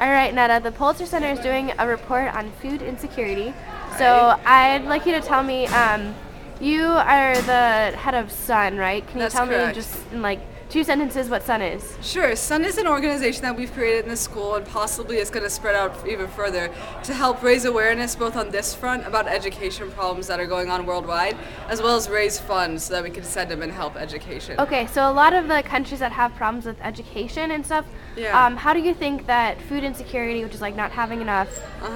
All right, Netta, the Pulitzer Center is doing a report on food insecurity. So I'd like you to tell me, you are the head of Sun, right? Can you That's tell me correct. just in like 2 sentences what Sun is? Sure. Sun is an organization that we've created in the school, and possibly it's going to spread out even further to help raise awareness both on this front about education problems that are going on worldwide, as well as raise funds so that we can send them and help education. Okay, so a lot of the countries that have problems with education and stuff, Yeah. how do you think that food insecurity, which is like not having enough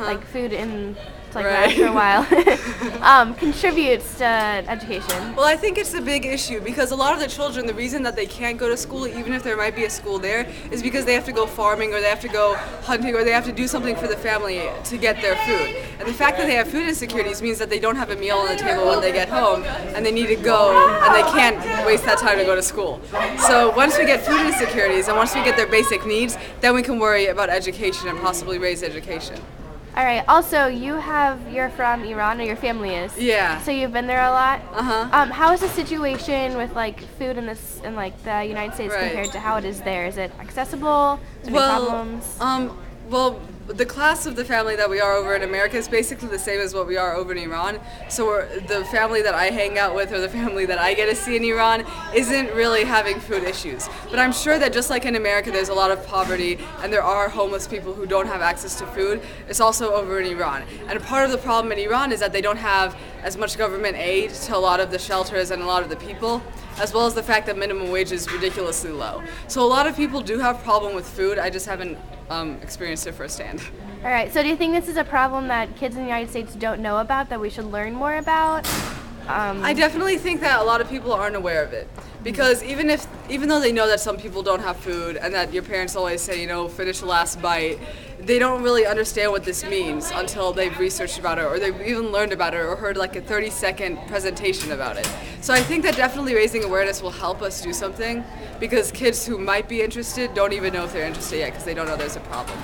like food in to like Right. last for a while, contributes to education? Well, I think it's a big issue because a lot of the children, the reason that they can't go to school, even if there might be a school there, is because they have to go farming or they have to go hunting or they have to do something for the family to get their food. And the fact that they have food insecurities means that they don't have a meal on the table when they get home and they need to go and they can't waste that time to go to school. So once we get food insecurities and once we get their basic needs, then we can worry about education and possibly raise education. All right. Also, you're from Iran, or your family is. Yeah. So you've been there a lot. Uh-huh. How is the situation with like food in like the United States Right. compared to how it is there? Is it accessible? Is there any problems? Well, the class of the family that we are over in America is basically the same as what we are over in Iran. So the family that I hang out with or the family that I get to see in Iran isn't really having food issues. But I'm sure that just like in America, there's a lot of poverty and there are homeless people who don't have access to food. It's also over in Iran. And part of the problem in Iran is that they don't have as much government aid to a lot of the shelters and a lot of the people, as well as the fact that minimum wage is ridiculously low. So a lot of people do have problem with food. I just haven't experienced it firsthand. All right. So do you think this is a problem that kids in the United States don't know about that we should learn more about? I definitely think that a lot of people aren't aware of it because even though they know that some people don't have food and that your parents always say, finish the last bite, they don't really understand what this means until they've researched about it or they've even learned about it or heard like a 30-second presentation about it. So I think that definitely raising awareness will help us do something because kids who might be interested don't even know if they're interested yet because they don't know there's a problem.